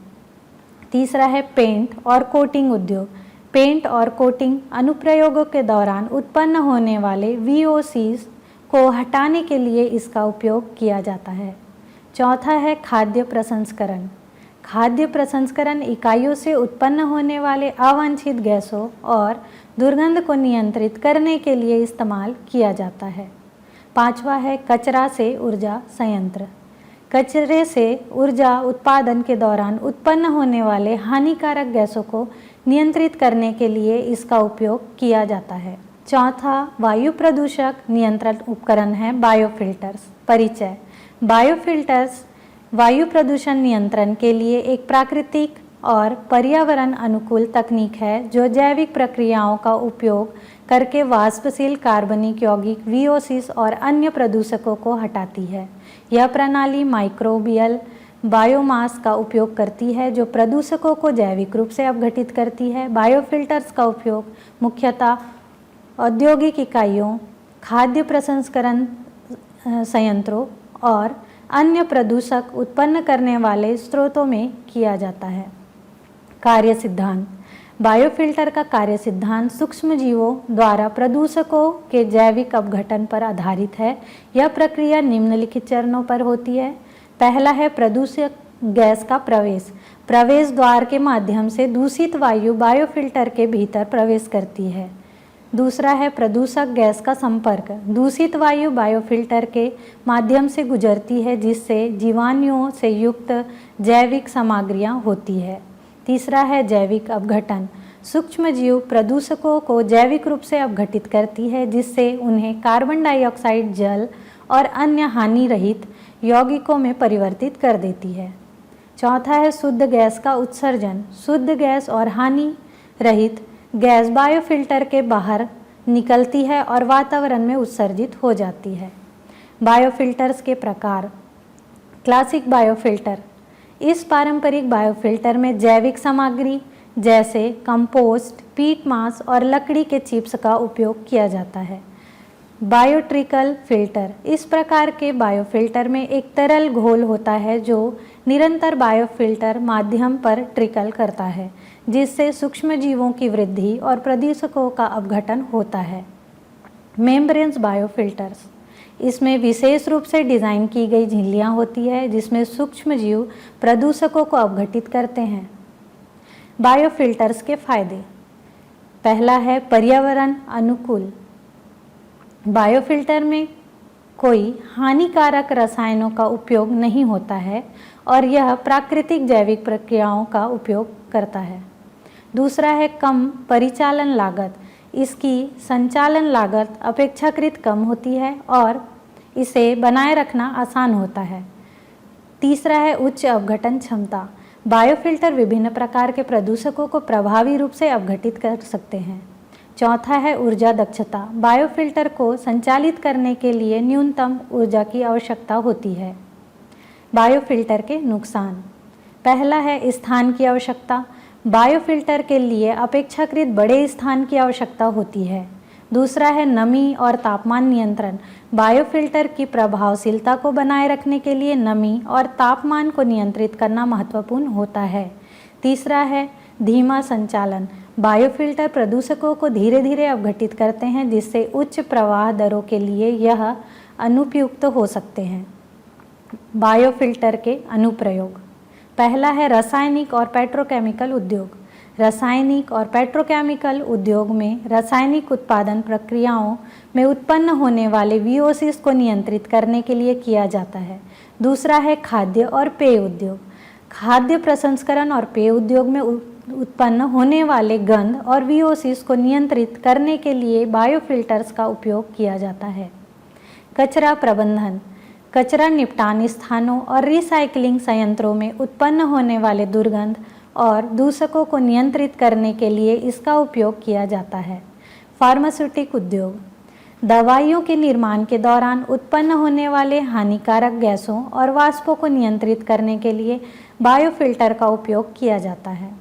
तीसरा है पेंट और कोटिंग उद्योग। पेंट और कोटिंग अनुप्रयोगों के दौरान उत्पन्न होने वाले VOCs को हटाने के लिए इसका उपयोग किया जाता है। चौथा है खाद्य प्रसंस्करण। खाद्य प्रसंस्करण इकाइयों से उत्पन्न होने वाले अवांछित गैसों और दुर्गंध को नियंत्रित करने के लिए इस्तेमाल किया जाता है। पांचवा है कचरा से ऊर्जा संयंत्र। कचरे से ऊर्जा उत्पादन के दौरान उत्पन्न होने वाले हानिकारक गैसों को नियंत्रित करने के लिए इसका उपयोग किया जाता है। चौथा वायु प्रदूषक नियंत्रण उपकरण है बायोफिल्टर्स। परिचय। बायोफिल्टर्स वायु प्रदूषण नियंत्रण के लिए एक प्राकृतिक और पर्यावरण अनुकूल तकनीक है जो जैविक प्रक्रियाओं का उपयोग करके वाष्पशील कार्बनिक यौगिक VOCs और अन्य प्रदूषकों को हटाती है। यह प्रणाली माइक्रोबियल बायोमास का उपयोग करती है जो प्रदूषकों को जैविक रूप से अपघटित करती है। बायोफिल्टर्स का उपयोग मुख्यतः औद्योगिक इकाइयों, खाद्य प्रसंस्करण संयंत्रों और अन्य प्रदूषक उत्पन्न करने वाले स्रोतों में किया जाता है। कार्य सिद्धांत। बायोफिल्टर का कार्य सिद्धांत सूक्ष्म जीवों द्वारा प्रदूषकों के जैविक अपघटन पर आधारित है। यह प्रक्रिया निम्नलिखित चरणों पर होती है। पहला है प्रदूषक गैस का प्रवेश। प्रवेश द्वार के माध्यम से दूषित वायु बायोफिल्टर के भीतर प्रवेश करती है। दूसरा है प्रदूषक गैस का संपर्क। दूषित वायु बायोफिल्टर के माध्यम से गुजरती है जिससे जीवाणुओं से युक्त जैविक सामग्रियां होती है। तीसरा है जैविक अपघटन। सूक्ष्म जीव प्रदूषकों को जैविक रूप से अपघटित करती है जिससे उन्हें कार्बन डाइऑक्साइड, जल और अन्य हानि रहित यौगिकों में परिवर्तित कर देती है। चौथा है शुद्ध गैस का उत्सर्जन। शुद्ध गैस और हानि रहित गैस बायोफिल्टर के बाहर निकलती है और वातावरण में उत्सर्जित हो जाती है। बायोफिल्टर्स के प्रकार। Classic biofilter. इस पारंपरिक बायोफिल्टर में जैविक सामग्री जैसे कंपोस्ट, पीट मास और लकड़ी के चिप्स का उपयोग किया जाता है। बायोट्रिकल फिल्टर। इस प्रकार के बायोफिल्टर में एक तरल घोल होता है जो निरंतर बायोफिल्टर माध्यम पर ट्रिकल करता है जिससे सूक्ष्म जीवों की वृद्धि और प्रदूषकों का अपघटन होता है। Membranes biofilters. इसमें विशेष रूप से डिज़ाइन की गई झिल्लियाँ होती है जिसमें सूक्ष्म जीव प्रदूषकों को अपघटित करते हैं। बायोफिल्टर्स के फायदे। पहला है पर्यावरण अनुकूल। बायोफिल्टर में कोई हानिकारक रसायनों का उपयोग नहीं होता है और यह प्राकृतिक जैविक प्रक्रियाओं का उपयोग करता है। दूसरा है कम परिचालन लागत। इसकी संचालन लागत अपेक्षाकृत कम होती है और इसे बनाए रखना आसान होता है। तीसरा है उच्च अपघटन क्षमता। बायोफिल्टर विभिन्न प्रकार के प्रदूषकों को प्रभावी रूप से अपघटित कर सकते हैं। चौथा है ऊर्जा दक्षता। बायोफिल्टर को संचालित करने के लिए न्यूनतम ऊर्जा की आवश्यकता होती है। बायोफिल्टर के नुकसान। पहला है स्थान की आवश्यकता। बायोफिल्टर के लिए अपेक्षाकृत बड़े स्थान की आवश्यकता होती है। दूसरा है नमी और तापमान नियंत्रण। बायोफिल्टर की प्रभावशीलता को बनाए रखने के लिए नमी और तापमान को नियंत्रित करना महत्वपूर्ण होता है। तीसरा है धीमा संचालन। बायोफिल्टर प्रदूषकों को धीरे धीरे अपघटित करते हैं जिससे उच्च प्रवाह दरों के लिए यह अनुपयुक्त हो सकते हैं। बायोफिल्टर के अनुप्रयोग। पहला है रासायनिक और पेट्रोकेमिकल उद्योग। रासायनिक और पेट्रोकेमिकल उद्योग में रासायनिक उत्पादन प्रक्रियाओं में उत्पन्न होने वाले VOCs को नियंत्रित करने के लिए किया जाता है। दूसरा है खाद्य और पेय उद्योग। खाद्य प्रसंस्करण और पेय उद्योग में उत्पन्न होने वाले गंध और VOCs को नियंत्रित करने के लिए बायोफिल्टर्स का उपयोग किया जाता है। कचरा प्रबंधन। कचरा निपटान स्थानों और रिसाइकलिंग संयंत्रों में उत्पन्न होने वाले दुर्गंध और दूषकों को नियंत्रित करने के लिए इसका उपयोग किया जाता है। फार्मास्यूटिक उद्योग। दवाइयों के निर्माण के दौरान उत्पन्न होने वाले हानिकारक गैसों और वाष्पों को नियंत्रित करने के लिए बायोफिल्टर का उपयोग किया जाता है।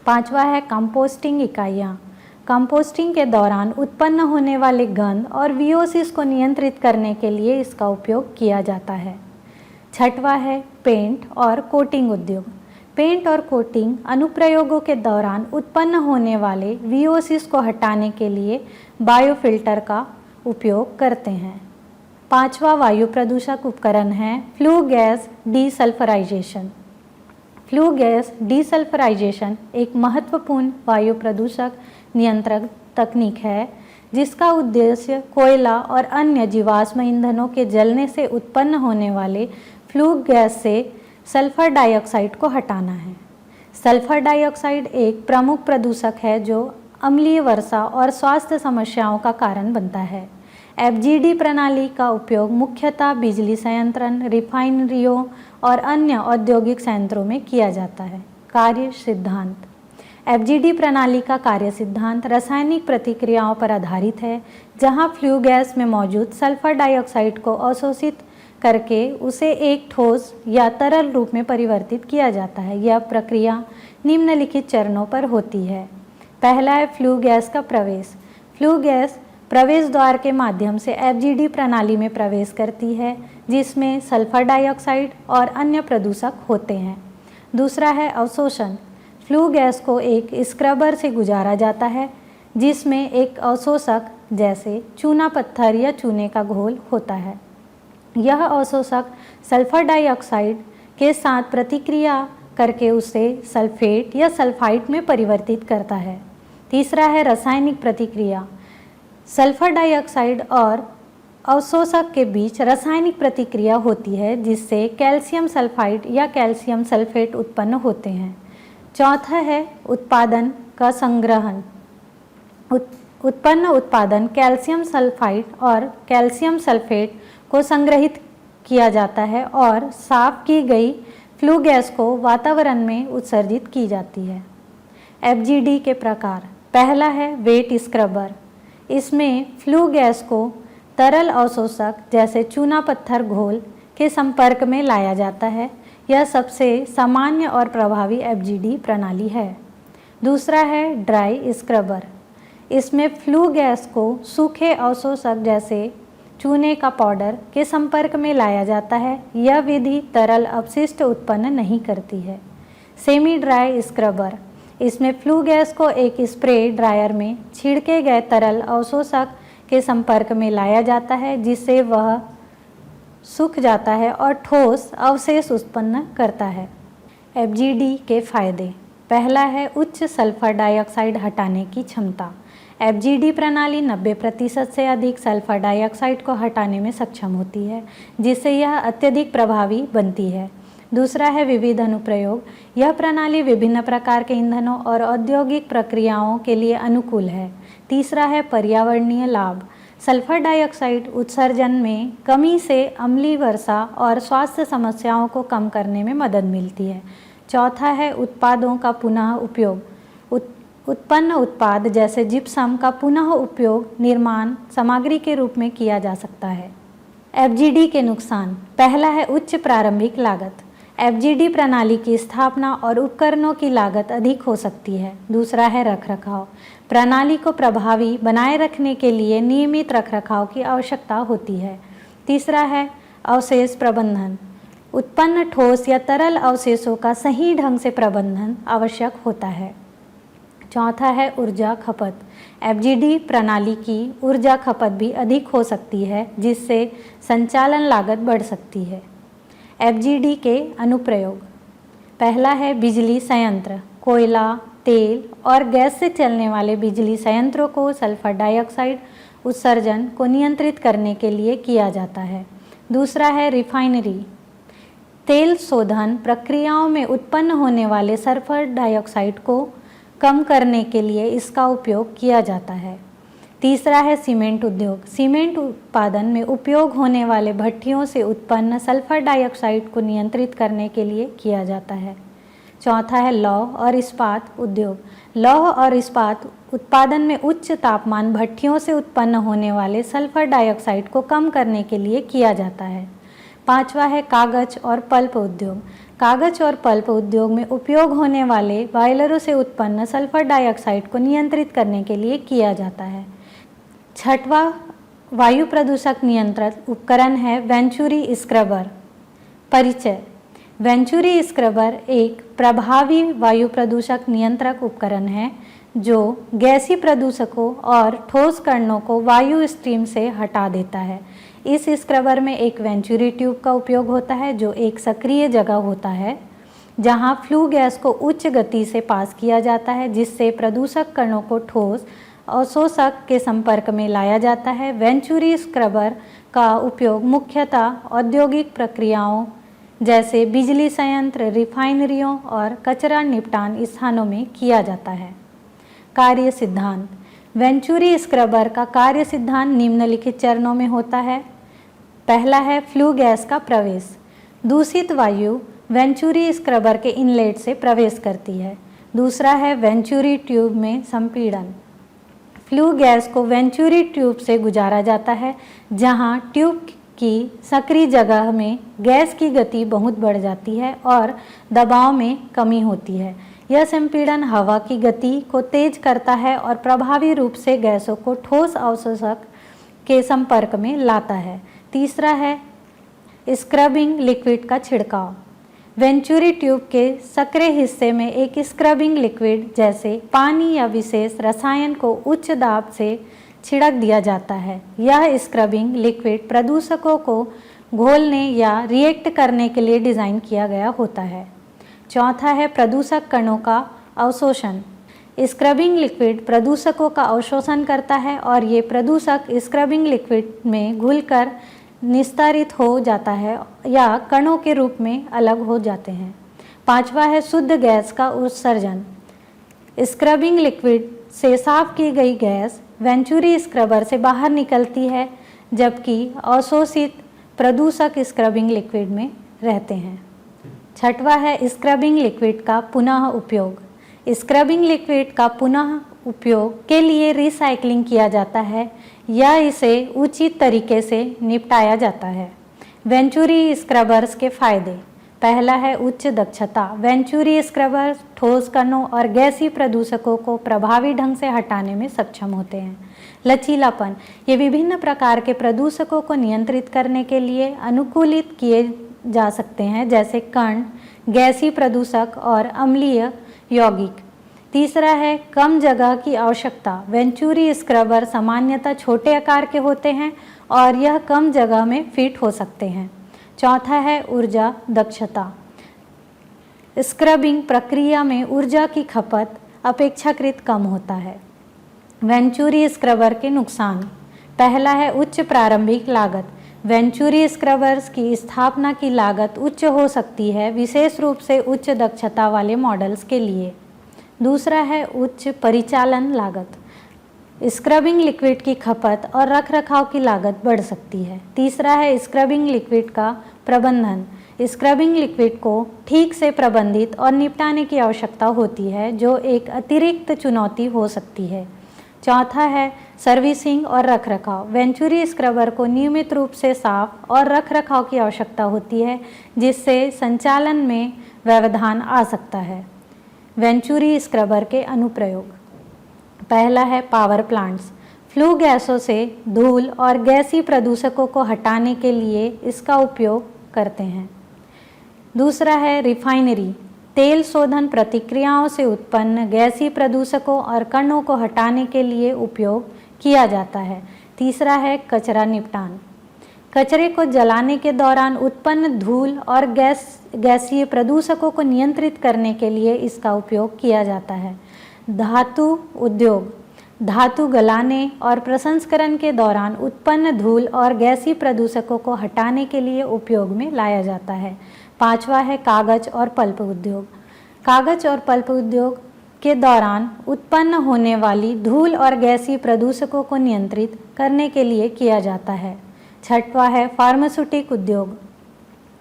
पांचवा है कंपोस्टिंग इकाइयाँ। कंपोस्टिंग के दौरान उत्पन्न होने वाले गंध और VOCs को नियंत्रित करने के लिए इसका उपयोग किया जाता है। छठवा है पेंट और कोटिंग उद्योग। पेंट और कोटिंग अनुप्रयोगों के दौरान उत्पन्न होने वाले VOCs को हटाने के लिए बायोफिल्टर का उपयोग करते हैं। पांचवा वायु प्रदूषक उपकरण है flue gas desulphurisation. Flue gas desulphurisation एक महत्वपूर्ण वायु प्रदूषक नियंत्रण तकनीक है जिसका उद्देश्य कोयला और अन्य जीवाश्म ईंधनों के जलने से उत्पन्न होने वाले फ्लू गैस से सल्फर डाइऑक्साइड को हटाना है। सल्फर डाइऑक्साइड एक प्रमुख प्रदूषक है जो अम्लीय वर्षा और स्वास्थ्य समस्याओं का कारण बनता है। FGD प्रणाली का उपयोग मुख्यतः बिजली संयंत्रण, रिफाइनरियों और अन्य औद्योगिक संयंत्रों में किया जाता है। कार्य सिद्धांत। एफजीडी प्रणाली का कार्य सिद्धांत रासायनिक प्रतिक्रियाओं पर आधारित है, जहां फ्लू गैस में मौजूद सल्फर डाइऑक्साइड को अवशोषित करके उसे एक ठोस या तरल रूप में परिवर्तित किया जाता है। यह प्रक्रिया निम्नलिखित चरणों पर होती है। पहला है फ्लू गैस का प्रवेश। फ्लू गैस प्रवेश द्वार के माध्यम से एफजीडी प्रणाली में प्रवेश करती है, जिसमें सल्फर डाइऑक्साइड और अन्य प्रदूषक होते हैं। दूसरा है अवशोषण। फ्लू गैस को एक स्क्रबर से गुजारा जाता है, जिसमें एक अवशोषक जैसे चूना पत्थर या चूने का घोल होता है। यह अवशोषक सल्फर डाइऑक्साइड के साथ प्रतिक्रिया करके उसे सल्फेट या सल्फाइड में परिवर्तित करता है। तीसरा है रासायनिक प्रतिक्रिया। सल्फर डाइऑक्साइड और अवशोषक के बीच रासायनिक प्रतिक्रिया होती है, जिससे कैल्शियम सल्फाइड या कैल्शियम सल्फेट उत्पन्न होते हैं। चौथा है उत्पादन का संग्रहण। उत्पन्न उत्पादन कैल्शियम सल्फाइड और कैल्शियम सल्फेट को संग्रहित किया जाता है और साफ की गई फ्लू गैस को वातावरण में उत्सर्जित की जाती है। एफजीडी के प्रकार। पहला है वेट स्क्रबर। इसमें फ्लू गैस को तरल अवशोषक जैसे चूना पत्थर घोल के संपर्क में लाया जाता है। यह सबसे सामान्य और प्रभावी एफजीडी प्रणाली है। दूसरा है ड्राई स्क्रबर। इसमें फ्लू गैस को सूखे अवशोषक जैसे चूने का पाउडर के संपर्क में लाया जाता है। यह विधि तरल अपशिष्ट उत्पन्न नहीं करती है। Semi dry scrubber. इसमें फ्लू गैस को एक स्प्रे ड्रायर में छिड़के गए तरल अवशोषक के संपर्क में लाया जाता है, जिससे वह सूख जाता है और ठोस अवशेष उत्पन्न करता है। एफजीडी के फायदे। पहला है उच्च सल्फर डाइऑक्साइड हटाने की क्षमता। एफजीडी प्रणाली 90% से अधिक सल्फर डाइऑक्साइड को हटाने में सक्षम होती है, जिससे यह अत्यधिक प्रभावी बनती है। दूसरा है विविध अनुप्रयोग। यह प्रणाली विभिन्न प्रकार के ईंधनों और औद्योगिक प्रक्रियाओं के लिए अनुकूल है। तीसरा है पर्यावरणीय लाभ। सल्फर डाइऑक्साइड उत्सर्जन में कमी से अम्लीय वर्षा और स्वास्थ्य समस्याओं को कम करने में मदद मिलती है। चौथा है उत्पादों का पुनः उपयोग। उत्पन्न उत्पाद जैसे जिप्सम का पुनः उपयोग निर्माण सामग्री के रूप में किया जा सकता है। एफजीडी के नुकसान। पहला है उच्च प्रारंभिक लागत। एफजीडी प्रणाली की स्थापना और उपकरणों की लागत अधिक हो सकती है। दूसरा है रखरखाव। प्रणाली को प्रभावी बनाए रखने के लिए नियमित रखरखाव की आवश्यकता होती है। तीसरा है अवशेष प्रबंधन। उत्पन्न ठोस या तरल अवशेषों का सही ढंग से प्रबंधन आवश्यक होता है। चौथा है ऊर्जा खपत। एफजीडी प्रणाली की ऊर्जा खपत भी अधिक हो सकती है, जिससे संचालन लागत बढ़ सकती है। एफजीडी के अनुप्रयोग। पहला है बिजली संयंत्र। कोयला, तेल और गैस से चलने वाले बिजली संयंत्रों को सल्फर डाइऑक्साइड उत्सर्जन को नियंत्रित करने के लिए किया जाता है। दूसरा है रिफाइनरी। तेल शोधन प्रक्रियाओं में उत्पन्न होने वाले सल्फर डाइऑक्साइड को कम करने के लिए इसका उपयोग किया जाता है। तीसरा है सीमेंट उद्योग। सीमेंट उत्पादन में उपयोग होने वाले भट्टियों से उत्पन्न सल्फर डाइऑक्साइड को नियंत्रित करने के लिए किया जाता है। चौथा है लौह और इस्पात उद्योग। लौह और इस्पात उत्पादन में उच्च तापमान भट्टियों से उत्पन्न होने वाले सल्फर डाइऑक्साइड को कम करने के लिए किया जाता है। पांचवा है कागज और पल्प उद्योग। कागज और पल्प उद्योग में उपयोग होने वाले बॉयलरों से उत्पन्न सल्फर डाइऑक्साइड को नियंत्रित करने के लिए किया जाता है। छठवां वायु प्रदूषक नियंत्रण उपकरण है वेंचुरी स्क्रबर। परिचय। वेंचुरी स्क्रबर एक प्रभावी वायु प्रदूषक नियंत्रक उपकरण है, जो गैसीय प्रदूषकों और ठोस कणों को वायु स्ट्रीम से हटा देता है। इस स्क्रबर में एक वेंचुरी ट्यूब का उपयोग होता है, जो एक सक्रिय जगह होता है जहां फ्लू गैस को उच्च गति से पास किया जाता है, जिससे प्रदूषक कणों को ठोस अवशोषक के संपर्क में लाया जाता है। वेंचुरी स्क्रबर का उपयोग मुख्यतः औद्योगिक प्रक्रियाओं जैसे बिजली संयंत्र, रिफाइनरियों और कचरा निपटान स्थानों में किया जाता है। कार्य सिद्धांत। वेंचुरी स्क्रबर का कार्य सिद्धांत निम्नलिखित चरणों में होता है। पहला है फ्लू गैस का प्रवेश। दूषित वायु वेंचुरी स्क्रबर के इनलेट से प्रवेश करती है। दूसरा है वेंचुरी ट्यूब में संपीड़न। फ्लू गैस को वेंचुरी ट्यूब से गुजारा जाता है, जहां ट्यूब की सक्रिय जगह में गैस की गति बहुत बढ़ जाती है और दबाव में कमी होती है। यह संपीड़न हवा की गति को तेज करता है और प्रभावी रूप से गैसों को ठोस अवशोषक के संपर्क में लाता है। तीसरा है स्क्रबिंग लिक्विड का छिड़काव। वेंचुरी ट्यूब के सक्रिय हिस्से में एक स्क्रबिंग लिक्विड जैसे पानी या विशेष रसायन को उच्च दाब से छिड़क दिया जाता है। यह स्क्रबिंग लिक्विड प्रदूषकों को घोलने या रिएक्ट करने के लिए डिज़ाइन किया गया होता है। चौथा है प्रदूषक कणों का अवशोषण। स्क्रबिंग लिक्विड प्रदूषकों का अवशोषण करता है और ये प्रदूषक स्क्रबिंग लिक्विड में घुलकर निस्तारित हो जाता है या कणों के रूप में अलग हो जाते हैं। पांचवा है शुद्ध गैस का उत्सर्जन। स्क्रबिंग लिक्विड से साफ की गई गैस वेंचुरी स्क्रबर से बाहर निकलती है, जबकि अवशोषित प्रदूषक स्क्रबिंग लिक्विड में रहते हैं। छठवा है स्क्रबिंग लिक्विड का पुनः उपयोग। स्क्रबिंग लिक्विड का पुनः उपयोग के लिए रिसाइकलिंग किया जाता है या इसे उचित तरीके से निपटाया जाता है। वेंचुरी स्क्रबर्स के फायदे। पहला है उच्च दक्षता। वेंचुरी स्क्रबर ठोस कणों और गैसीय प्रदूषकों को प्रभावी ढंग से हटाने में सक्षम होते हैं। लचीलापन। ये विभिन्न प्रकार के प्रदूषकों को नियंत्रित करने के लिए अनुकूलित किए जा सकते हैं, जैसे कण, गैसीय प्रदूषक और अम्लीय यौगिक। तीसरा है कम जगह की आवश्यकता। वेंचुरी स्क्रबर सामान्यतः छोटे आकार के होते हैं और यह कम जगह में फिट हो सकते हैं। चौथा है ऊर्जा दक्षता। स्क्रबिंग प्रक्रिया में ऊर्जा की खपत अपेक्षाकृत कम होता है। वेंचुरी स्क्रबर के नुकसान। पहला है उच्च प्रारंभिक लागत। वेंचुरी स्क्रबर्स की स्थापना की लागत उच्च हो सकती है, विशेष रूप से उच्च दक्षता वाले मॉडल्स के लिए। दूसरा है उच्च परिचालन लागत। स्क्रबिंग लिक्विड की खपत और रखरखाव की लागत बढ़ सकती है। तीसरा है स्क्रबिंग लिक्विड का प्रबंधन। स्क्रबिंग लिक्विड को ठीक से प्रबंधित और निपटाने की आवश्यकता होती है, जो एक अतिरिक्त चुनौती हो सकती है। चौथा है सर्विसिंग और रखरखाव। वेंचुरी स्क्रबर को नियमित रूप से साफ और रखरखाव की आवश्यकता होती है, जिससे संचालन में व्यवधान आ सकता है। वेंचुरी स्क्रबर के अनुप्रयोग। पहला है पावर प्लांट्स। फ्लू गैसों से धूल और गैसीय प्रदूषकों को हटाने के लिए इसका उपयोग करते हैं। दूसरा है रिफाइनरी। तेल शोधन प्रतिक्रियाओं से उत्पन्न गैसीय प्रदूषकों और कणों को हटाने के लिए उपयोग किया जाता है। तीसरा है कचरा निपटान। कचरे को जलाने के दौरान उत्पन्न धूल और गैसीय प्रदूषकों को नियंत्रित करने के लिए इसका उपयोग किया जाता है। धातु उद्योग। धातु गलाने और प्रसंस्करण के दौरान उत्पन्न धूल और गैसीय प्रदूषकों को हटाने के लिए उपयोग में लाया जाता है। पांचवा है कागज और पल्प उद्योग। कागज और पल्प उद्योग के दौरान उत्पन्न होने वाली धूल और गैसीय प्रदूषकों को नियंत्रित करने के लिए किया जाता है। छठवा है फार्मास्यूटिक उद्योग।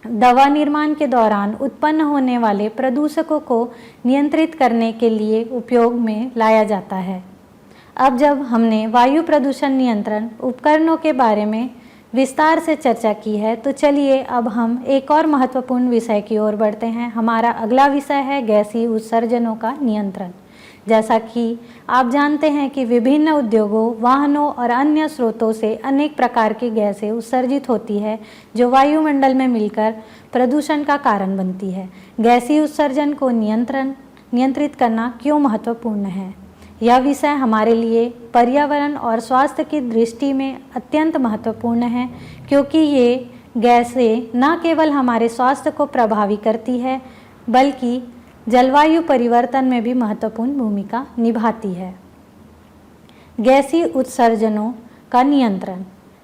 दवा निर्माण के दौरान उत्पन्न होने वाले प्रदूषकों को नियंत्रित करने के लिए उपयोग में लाया जाता है। अब जब हमने वायु प्रदूषण नियंत्रण उपकरणों के बारे में विस्तार से चर्चा की है, तो चलिए अब हम एक और महत्वपूर्ण विषय की ओर बढ़ते हैं। हमारा अगला विषय है गैसीय उत्सर्जनों का नियंत्रण। जैसा कि आप जानते हैं कि विभिन्न उद्योगों, वाहनों और अन्य स्रोतों से अनेक प्रकार की गैसें उत्सर्जित होती है, जो वायुमंडल में मिलकर प्रदूषण का कारण बनती है। गैसीय उत्सर्जन को नियंत्रित करना क्यों महत्वपूर्ण है? यह विषय हमारे लिए पर्यावरण और स्वास्थ्य की दृष्टि में अत्यंत महत्वपूर्ण है, क्योंकि ये गैसें न केवल हमारे स्वास्थ्य को प्रभावित करती है, बल्कि जलवायु परिवर्तन में भी महत्वपूर्ण भूमिका निभाती है। गैसीय उत्सर्जनों का नियंत्रण।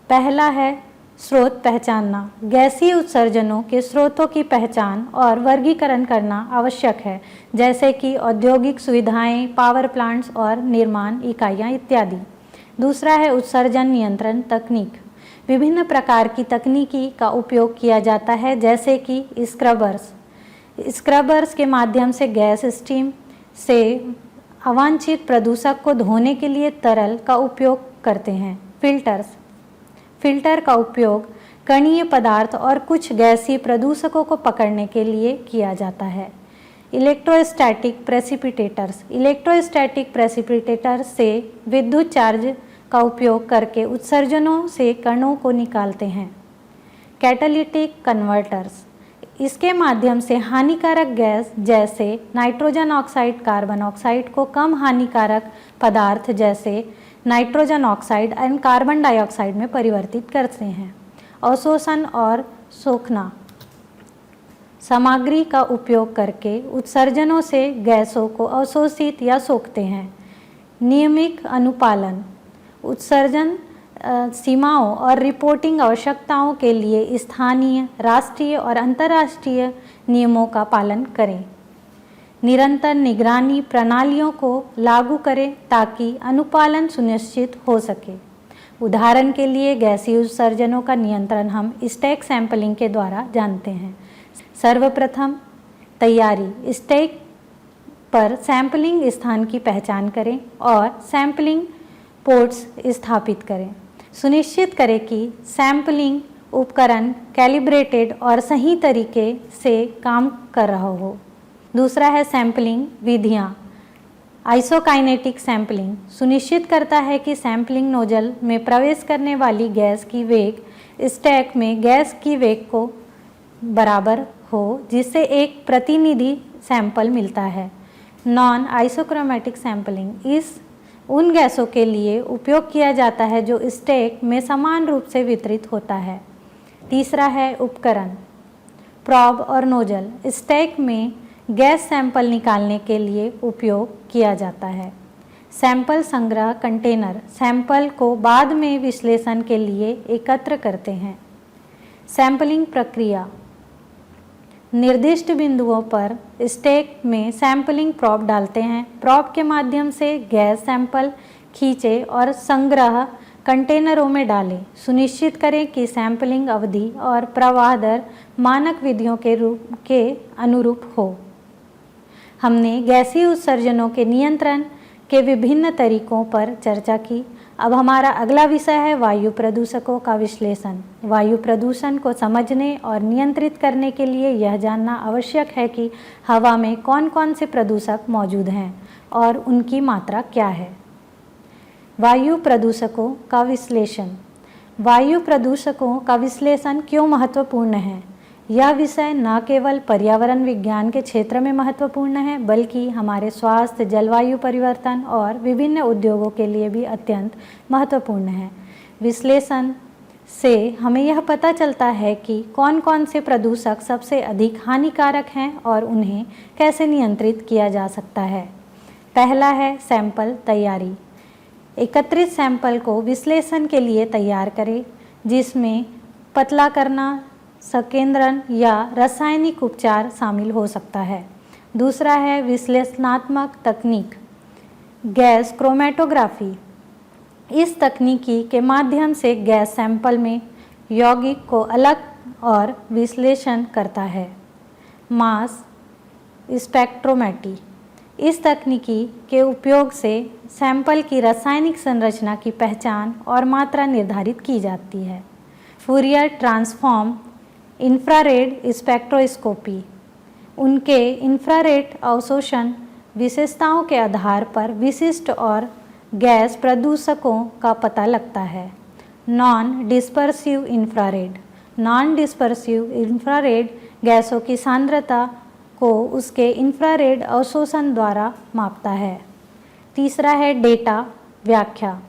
पहला है स्रोत पहचानना। गैसीय उत्सर्जनों के स्रोतों की पहचान और वर्गीकरण करना आवश्यक है, जैसे कि औद्योगिक सुविधाएं, पावर प्लांट्स और निर्माण इकाइयां इत्यादि। दूसरा है उत्सर्जन नियंत्रण तकनीक। विभिन्न प्रकार की तकनीकी का उपयोग किया जाता है, जैसे कि स्क्रबर्स, स्क्रबर्स के माध्यम से गैस स्टीम से अवांछित प्रदूषक को धोने के लिए तरल का उपयोग करते हैं। फिल्टर का उपयोग कणीय पदार्थ और कुछ गैसीय प्रदूषकों को पकड़ने के लिए किया जाता है। इलेक्ट्रोस्टैटिक प्रेसिपिटेटर्स से विद्युत चार्ज का उपयोग करके उत्सर्जनों से कणों को निकालते हैं। कैटालिटिक कन्वर्टर्स, इसके माध्यम से हानिकारक गैस जैसे नाइट्रोजन ऑक्साइड, कार्बन ऑक्साइड को कम हानिकारक पदार्थ जैसे nitrogen oxide and carbon dioxide में परिवर्तित करते हैं। अवशोषण और सोखना, सामग्री का उपयोग करके उत्सर्जनों से गैसों को अवशोषित या सोखते हैं। नियमित अनुपालन, उत्सर्जन सीमाओं और रिपोर्टिंग आवश्यकताओं के लिए स्थानीय, राष्ट्रीय और अंतर्राष्ट्रीय नियमों का पालन करें। निरंतर निगरानी प्रणालियों को लागू करें ताकि अनुपालन सुनिश्चित हो सके। उदाहरण के लिए गैसीय उत्सर्जनों का नियंत्रण हम स्टैक सैंपलिंग के द्वारा जानते हैं। सर्वप्रथम तैयारी, स्टैक पर सैंपलिंग स्थान की पहचान करें और सैंपलिंग पोर्ट्स स्थापित करें। सुनिश्चित करें कि सैंपलिंग उपकरण कैलिब्रेटेड और सही तरीके से काम कर रहा हो। दूसरा है सैंपलिंग विधियाँ। आइसोकाइनेटिक सैंपलिंग सुनिश्चित करता है कि सैंपलिंग नोजल में प्रवेश करने वाली गैस की वेग स्टैक में गैस की वेग को बराबर हो, जिससे एक प्रतिनिधि सैंपल मिलता है। नॉन आइसोक्रोमेटिक सैंपलिंग इस उन गैसों के लिए उपयोग किया जाता है जो स्टैक में समान रूप से वितरित होता है। तीसरा है उपकरण, प्रॉब और नोजल स्टैक में गैस सैंपल निकालने के लिए उपयोग किया जाता है। सैंपल संग्रह कंटेनर सैंपल को बाद में विश्लेषण के लिए एकत्र करते हैं। सैंपलिंग प्रक्रिया, निर्दिष्ट बिंदुओं पर स्टैक में सैंपलिंग प्रॉब डालते हैं। प्रॉब के माध्यम से गैस सैंपल खींचे और संग्रह कंटेनरों में डालें। सुनिश्चित करें कि सैंपलिंग अवधि और प्रवाह दर मानक विधियों के अनुरूप हो। हमने गैसीय उत्सर्जनों के नियंत्रण के विभिन्न तरीकों पर चर्चा की। अब हमारा अगला विषय है वायु प्रदूषकों का विश्लेषण। वायु प्रदूषण को समझने और नियंत्रित करने के लिए यह जानना आवश्यक है कि हवा में कौन कौन से प्रदूषक मौजूद हैं और उनकी मात्रा क्या है। वायु प्रदूषकों का विश्लेषण। वायु प्रदूषकों का विश्लेषण क्यों महत्वपूर्ण है? यह विषय न केवल पर्यावरण विज्ञान के क्षेत्र में महत्वपूर्ण है, बल्कि हमारे स्वास्थ्य, जलवायु परिवर्तन और विभिन्न उद्योगों के लिए भी अत्यंत महत्वपूर्ण है। विश्लेषण से हमें यह पता चलता है कि कौन कौन से प्रदूषक सबसे अधिक हानिकारक हैं और उन्हें कैसे नियंत्रित किया जा सकता है। पहला है सैंपल तैयारी। एकत्रित सैंपल को विश्लेषण के लिए तैयार करें, जिसमें पतला करना, संकेंद्रण या रासायनिक उपचार शामिल हो सकता है। दूसरा है विश्लेषणात्मक तकनीक, गैस क्रोमेटोग्राफी। इस तकनीकी के माध्यम से गैस सैंपल में यौगिक को अलग और विश्लेषण करता है। Mass spectrometry. इस तकनीकी के उपयोग से सैंपल की रासायनिक संरचना की पहचान और मात्रा निर्धारित की जाती है। Fourier transform infrared spectroscopy. उनके इंफ्रारेड अवशोषण विशेषताओं के आधार पर विशिष्ट और गैस प्रदूषकों का पता लगता है। नॉन डिस्पर्सिव इंफ्रारेड गैसों की सांद्रता को उसके इंफ्रारेड अवशोषण द्वारा मापता है। तीसरा है डेटा व्याख्या।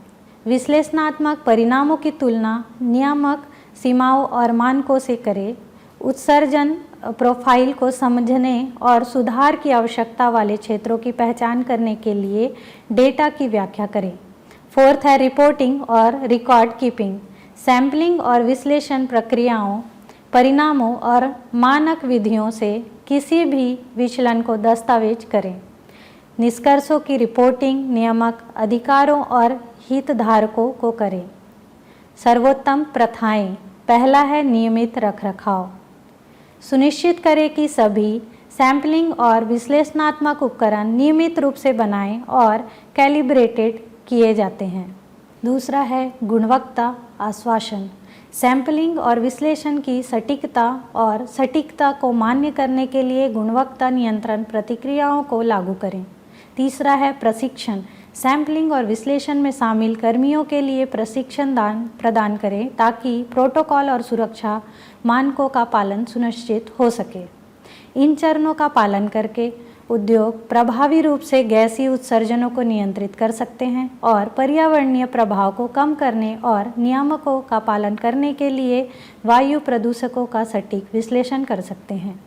विश्लेषणात्मक परिणामों की तुलना नियामक सीमाओं और मानकों से करें। उत्सर्जन प्रोफाइल को समझने और सुधार की आवश्यकता वाले क्षेत्रों की पहचान करने के लिए डेटा की व्याख्या करें। फोर्थ है रिपोर्टिंग और रिकॉर्ड कीपिंग। सैंपलिंग और विश्लेषण प्रक्रियाओं, परिणामों और मानक विधियों से किसी भी विचलन को दस्तावेज करें। निष्कर्षों की रिपोर्टिंग नियामक अधिकारों और हितधारकों को करें। सर्वोत्तम प्रथाएं। पहला है नियमित रखरखाव। सुनिश्चित करें कि सभी सैम्पलिंग और विश्लेषणात्मक उपकरण नियमित रूप से बनाएं और कैलिब्रेटेड किए जाते हैं। दूसरा है गुणवत्ता आश्वासन। सैम्पलिंग और विश्लेषण की सटीकता को मान्य करने के लिए गुणवत्ता नियंत्रण प्रक्रियाओं को लागू करें। तीसरा है प्रशिक्षण। सैम्पलिंग और विश्लेषण में शामिल कर्मियों के लिए प्रशिक्षण प्रदान करें ताकि प्रोटोकॉल और सुरक्षा मानकों का पालन सुनिश्चित हो सके। इन चरणों का पालन करके उद्योग प्रभावी रूप से गैसीय उत्सर्जनों को नियंत्रित कर सकते हैं और पर्यावरणीय प्रभाव को कम करने और नियामकों का पालन करने के लिए वायु प्रदूषकों का सटीक विश्लेषण कर सकते हैं।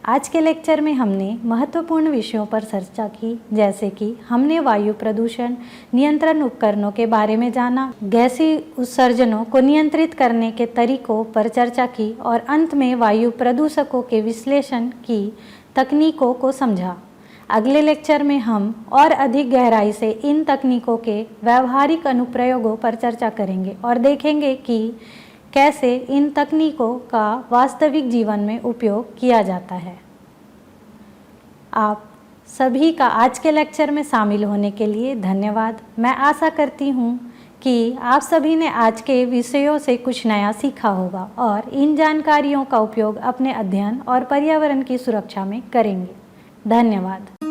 आज के लेक्चर में हमने महत्वपूर्ण विषयों पर चर्चा की, जैसे कि हमने वायु प्रदूषण नियंत्रण उपकरणों के बारे में जाना, गैसीय उत्सर्जनों को नियंत्रित करने के तरीकों पर चर्चा की और अंत में वायु प्रदूषकों के विश्लेषण की तकनीकों को समझा। अगले लेक्चर में हम और अधिक गहराई से इन तकनीकों के व्यावहारिक अनुप्रयोगों पर चर्चा करेंगे और देखेंगे कि कैसे इन तकनीकों का वास्तविक जीवन में उपयोग किया जाता है। आप सभी का आज के लेक्चर में शामिल होने के लिए धन्यवाद। मैं आशा करती हूँ कि आप सभी ने आज के विषयों से कुछ नया सीखा होगा और इन जानकारियों का उपयोग अपने अध्ययन और पर्यावरण की सुरक्षा में करेंगे। धन्यवाद।